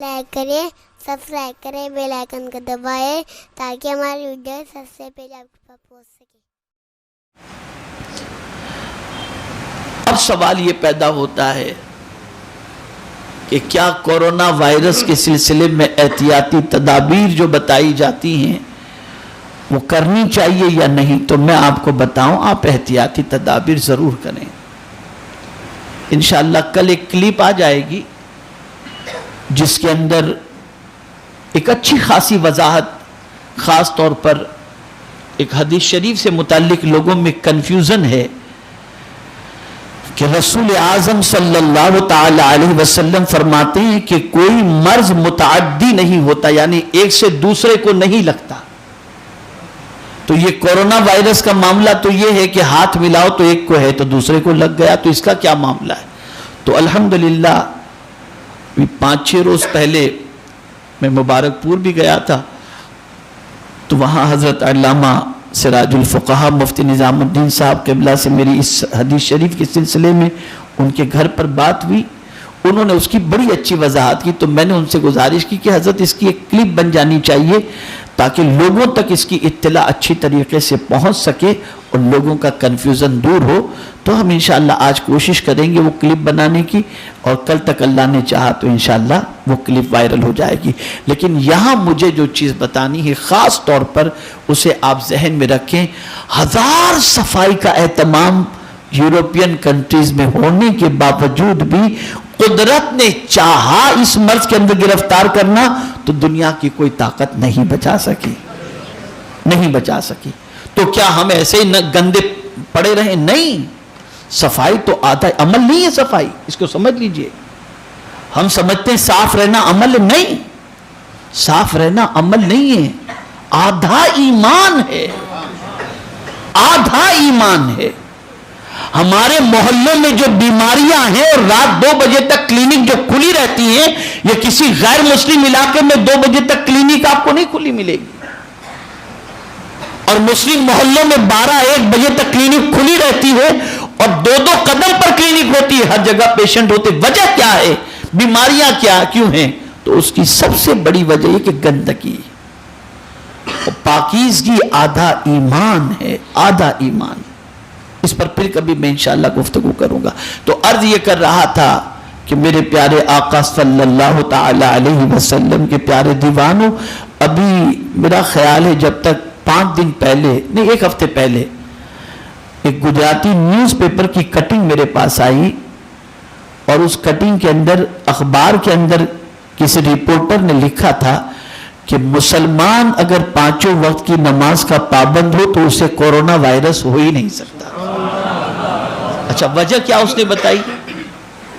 Like کریں، subscribe کریں، bell icon کو دبائیں تاکہ ہماری ویڈیو سب سے پہلے آپ کے پاس پہنچ سکے۔ اب سوال یہ پیدا ہوتا ہے کہ کیا کورونا وائرس کے سلسلے میں احتیاطی تدابیر جو بتائی جاتی ہیں وہ کرنی چاہیے یا نہیں؟ تو میں آپ کو بتاؤں، آپ احتیاطی تدابیر ضرور کریں۔ انشاءاللہ کل ایک کلپ آ جائے گی جس کے اندر ایک اچھی خاصی وضاحت، خاص طور پر ایک حدیث شریف سے متعلق لوگوں میں کنفیوژن ہے کہ رسول اعظم صلی اللہ تعالی علیہ وسلم فرماتے ہیں کہ کوئی مرض متعدی نہیں ہوتا، یعنی ایک سے دوسرے کو نہیں لگتا۔ تو یہ کورونا وائرس کا معاملہ تو یہ ہے کہ ہاتھ ملاؤ تو ایک کو ہے تو دوسرے کو لگ گیا، تو اس کا کیا معاملہ ہے؟ تو الحمدللہ 5-6 روز پہلے میں مبارک پور بھی گیا تھا، تو وہاں حضرت علامہ سراج الفقہا مفتی نظام الدین صاحب قبلہ سے میری اس حدیث شریف کے سلسلے میں ان کے گھر پر بات ہوئی۔ انہوں نے اس کی بڑی اچھی وضاحت کی، تو میں نے ان سے گزارش کی کہ حضرت اس کی ایک کلپ بن جانی چاہیے تاکہ لوگوں تک اس کی اطلاع اچھی طریقے سے پہنچ سکے اور لوگوں کا کنفیوژن دور ہو۔ تو ہم انشاءاللہ آج کوشش کریں گے وہ کلپ بنانے کی، اور کل تک اللہ نے چاہا تو انشاءاللہ وہ کلپ وائرل ہو جائے گی۔ لیکن یہاں مجھے جو چیز بتانی ہے خاص طور پر اسے آپ ذہن میں رکھیں، 1000 صفائی کا اہتمام یورپین کنٹریز میں ہونے کے باوجود بھی قدرت نے چاہا اس مرض کے اندر گرفتار کرنا تو دنیا کی کوئی طاقت نہیں بچا سکی، نہیں بچا سکی۔ تو کیا ہم ایسے ہی گندے پڑے رہیں؟ نہیں، صفائی تو آدھا عمل نہیں ہے۔ صفائی اس کو سمجھ لیجئے، ہم سمجھتے ہیں صاف رہنا عمل نہیں، صاف رہنا عمل نہیں ہے، آدھا ایمان ہے، آدھا ایمان ہے۔ ہمارے محلوں میں جو بیماریاں ہیں اور رات 2 بجے تک کلینک جو کھلی رہتی ہیں، یہ کسی غیر مسلم علاقے میں 2 بجے تک کلینک آپ کو نہیں کھلی ملے گی، اور مسلم محلوں میں 12-1 بجے تک کلینک کھلی رہتی ہے اور 2 قدم پر کلینک ہوتی ہے، ہر جگہ پیشنٹ ہوتے۔ وجہ کیا ہے؟ بیماریاں کیوں ہیں؟ تو اس کی سب سے بڑی وجہ یہ کہ گندگی اور پاکیزگی آدھا ایمان ہے، آدھا ایمان۔ اس پر پھر کبھی میں انشاءاللہ گفتگو کروں گا۔ تو عرض یہ کر رہا تھا کہ میرے پیارے آقا صلی اللہ تعالی علیہ وسلم کے پیارے دیوانوں، ابھی میرا خیال ہے جب تک 5 دن پہلے نہیں 1 ہفتے پہلے ایک گجراتی نیوز پیپر کی کٹنگ میرے پاس آئی، اور اس کٹنگ کے اندر اخبار کے اندر کسی رپورٹر نے لکھا تھا کہ مسلمان اگر 5 وقت کی نماز کا پابند ہو تو اسے کورونا وائرس ہو ہی نہیں سکتا۔ اچھا، وجہ کیا اس نے بتائی؟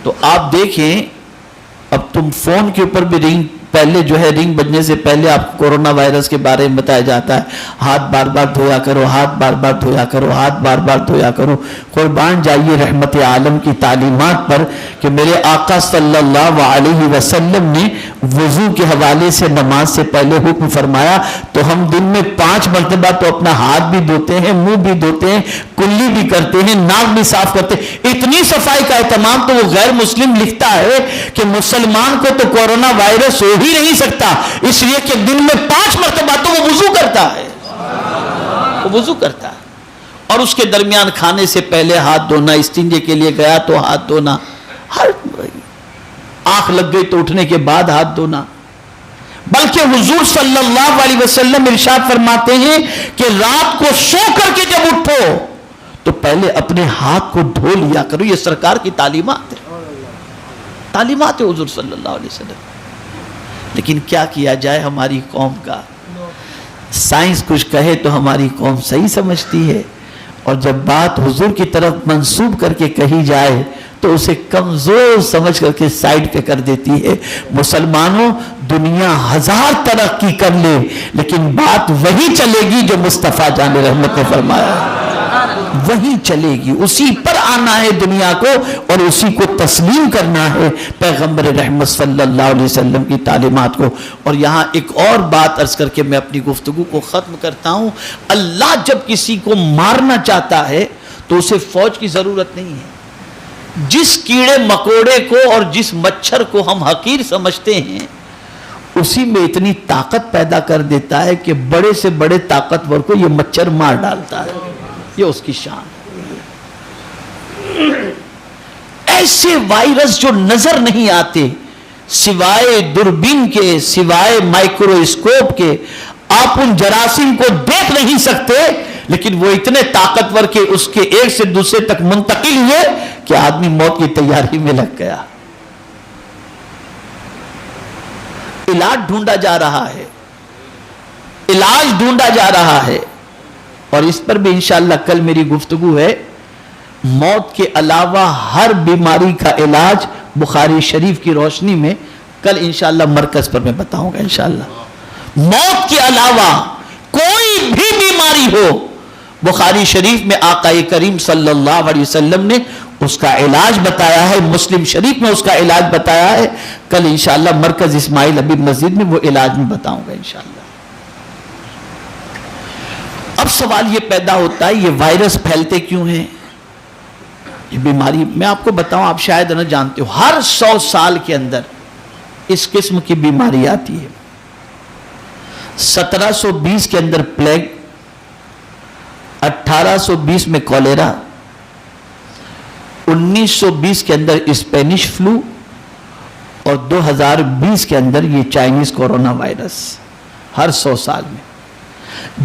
تو آپ دیکھیں، اب تم فون کے اوپر بھی رنگ پہلے جو ہے رنگ بجنے سے پہلے آپ کورونا وائرس کے بارے میں بتایا جاتا ہے، ہاتھ بار بار دھویا کرو، ہاتھ بار بار دھویا کرو، ہاتھ بار بار دھویا کرو۔ قربان جائیے رحمت عالم کی تعلیمات پر کہ میرے آقا صلی اللہ علیہ وسلم نے وضو کے حوالے سے نماز سے پہلے حکم فرمایا، تو ہم دن میں 5 مرتبہ تو اپنا ہاتھ بھی دھوتے ہیں، منہ بھی دھوتے ہیں، کلی بھی کرتے ہیں، ناک بھی صاف کرتے ہیں۔ اتنی صفائی کا اہتمام تو وہ غیر مسلم لکھتا ہے کہ مسلمان کو تو کورونا وائرس ہو ہی نہیں سکتا، اس لیے کہ دن میں 5 مرتبہ تو وہ وضو کرتا ہے، وہ وضو کرتا ہے، اور اس کے درمیان کھانے سے پہلے ہاتھ دھونا، استنجے کے لیے گیا تو ہاتھ دھونا، ہر آنکھ لگ گئی تو اٹھنے کے بعد ہاتھ دھونا۔ بلکہ حضور صلی اللہ علیہ وسلم ارشاد فرماتے ہیں کہ رات کو سو کر کے جب اٹھو تو پہلے اپنے ہاتھ کو دھو لیا کرو۔ یہ سرکار کی تعلیمات ہے، تعلیمات ہے حضور صلی اللہ علیہ وسلم۔ لیکن کیا کیا جائے ہماری قوم کا، سائنس کچھ کہے تو ہماری قوم صحیح سمجھتی ہے، اور جب بات حضور کی طرف منسوب کر کے کہی جائے تو اسے کمزور سمجھ کر کے سائیڈ پہ کر دیتی ہے۔ مسلمانوں، دنیا 1000 ترقی کر لے لیکن بات وہی چلے گی جو مصطفیٰ جان رحمت نے فرمایا، وہی چلے گی، اسی پر آنا ہے دنیا کو اور اسی کو تسلیم کرنا ہے، پیغمبر رحمت صلی اللہ علیہ وسلم کی تعلیمات کو۔ اور یہاں ایک اور بات عرض کر کے میں اپنی گفتگو کو ختم کرتا ہوں، اللہ جب کسی کو مارنا چاہتا ہے تو اسے فوج کی ضرورت نہیں ہے۔ جس کیڑے مکوڑے کو اور جس مچھر کو ہم حقیر سمجھتے ہیں اسی میں اتنی طاقت پیدا کر دیتا ہے کہ بڑے سے بڑے طاقتور کو یہ مچھر مار ڈالتا ہے. یہ اس کی شان. ایسے وائرس جو نظر نہیں آتے سوائے دوربین کے, سوائے مائکروسکوپ کے, آپ ان جراثیم کو دیکھ نہیں سکتے, لیکن وہ اتنے طاقتور کہ اس کے ایک سے دوسرے تک منتقل ہوئے کہ آدمی موت کی تیاری میں لگ گیا. علاج ڈھونڈا جا رہا ہے, علاج ڈھونڈا جا رہا ہے, اور اس پر بھی انشاءاللہ کل میری گفتگو ہے. موت کے علاوہ ہر بیماری کا علاج بخاری شریف کی روشنی میں کل انشاءاللہ مرکز پر میں بتاؤں گا انشاءاللہ. موت کے علاوہ کوئی بھی بیماری ہو, بخاری شریف میں آقا کریم صلی اللہ علیہ وسلم نے اس کا علاج بتایا ہے, مسلم شریف میں اس کا علاج بتایا ہے. کل انشاءاللہ مرکز اسماعیل حبیب مسجد میں وہ علاج میں بتاؤں گا انشاءاللہ. اب سوال یہ پیدا ہوتا ہے یہ وائرس پھیلتے کیوں ہیں, یہ بیماری میں آپ کو بتاؤں, آپ شاید نہ جانتے ہو, ہر 100 سال کے اندر اس قسم کی بیماری آتی ہے. 1720 کے اندر پلیگ, 1820 میں کولیرا, 1920 کے اندر اسپینش فلو, اور 2020 کے اندر یہ چائنیز کورونا وائرس. ہر 100 سال میں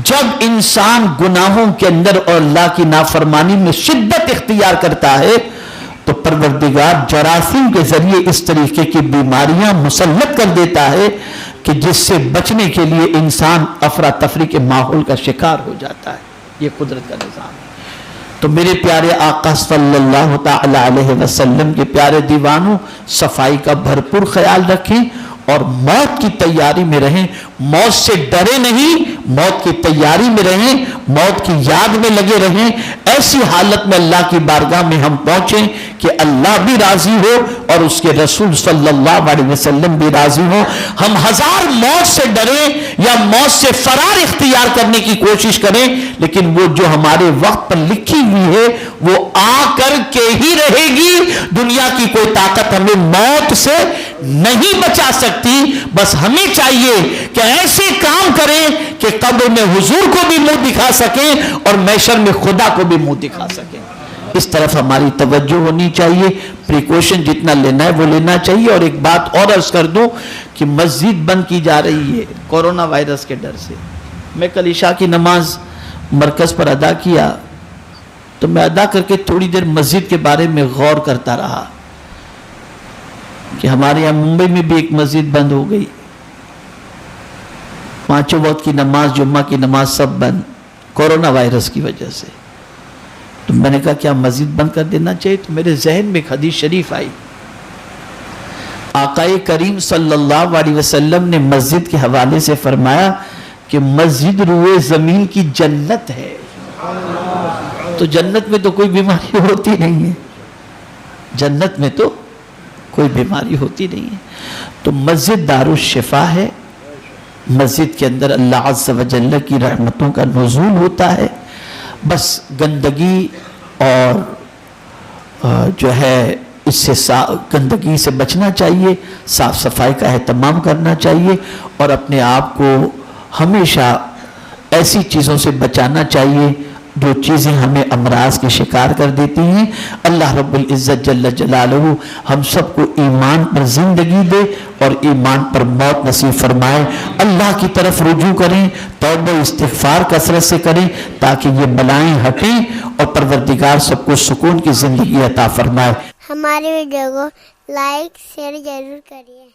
جب انسان گناہوں کے اندر اور اللہ کی نافرمانی میں شدت اختیار کرتا ہے تو پروردگار جراثیم کے ذریعے اس طریقے کی بیماریاں مسلط کر دیتا ہے کہ جس سے بچنے کے لیے انسان افراتفری کے ماحول کا شکار ہو جاتا ہے. یہ قدرت کا نظام ہے. تو میرے پیارے آقا صلی اللہ تعالی علیہ وسلم کے پیارے دیوانوں, صفائی کا بھرپور خیال رکھیں اور موت کی تیاری میں رہیں. موت سے ڈرے نہیں, موت کی تیاری میں رہیں, موت کی یاد میں لگے رہیں. ایسی حالت میں اللہ کی بارگاہ میں ہم پہنچیں کہ اللہ بھی راضی ہو اور اس کے رسول صلی اللہ علیہ وسلم بھی راضی ہو. ہم ہزار موت سے ڈریں یا موت سے فرار اختیار کرنے کی کوشش کریں, لیکن وہ جو ہمارے وقت پر لکھی ہوئی ہے وہ آ کر کے ہی رہے گی. دنیا کی کوئی طاقت ہمیں موت سے نہیں بچا سکتی. بس ہمیں چاہیے کہ ایسے کام کریں کہ قبر میں حضور کو بھی منہ دکھا سکیں اور محشر میں خدا کو بھی منہ دکھا سکیں. اس طرف ہماری توجہ ہونی چاہیے. پریکوشن جتنا لینا ہے وہ لینا چاہیے. اور ایک بات اور عرض کر دوں کہ مسجد بند کی جا رہی ہے کورونا وائرس کے ڈر سے. میں کل عشاء کی نماز مرکز پر ادا کیا تو میں ادا کر کے تھوڑی دیر مسجد کے بارے میں غور کرتا رہا کہ ہمارے یہاں ممبئی میں بھی ایک مسجد بند ہو گئی. 5 وقت کی نماز, جمعہ کی نماز سب بند کورونا وائرس کی وجہ سے. تو میں نے کہا کیا مسجد بند کر دینا چاہیے. تو میرے ذہن میں ایک حدیث شریف آئی. آقا کریم صلی اللہ علیہ وسلم نے مسجد کے حوالے سے فرمایا کہ مسجد روئے زمین کی جنت ہے. تو جنت میں تو کوئی بیماری ہوتی نہیں ہے, جنت میں تو کوئی بیماری ہوتی نہیں ہے. تو مسجد دار الشفا ہے. مسجد کے اندر اللہ عز و جل کی رحمتوں کا نزول ہوتا ہے. بس گندگی اور جو ہے اس سے گندگی سے بچنا چاہیے, صاف صفائی کا اہتمام کرنا چاہیے, اور اپنے آپ کو ہمیشہ ایسی چیزوں سے بچانا چاہیے جو چیزیں ہمیں امراض کے شکار کر دیتی ہیں. اللہ رب العزت جل جلالہ ہم سب کو ایمان پر زندگی دے اور ایمان پر موت نصیب فرمائے. اللہ کی طرف رجوع کریں, توبہ استغفار کثرت سے کریں تاکہ یہ بلائیں ہٹیں اور پروردگار سب کو سکون کی زندگی عطا فرمائے. ہماری ویڈیو کو لائک شیئر ضرور کریے.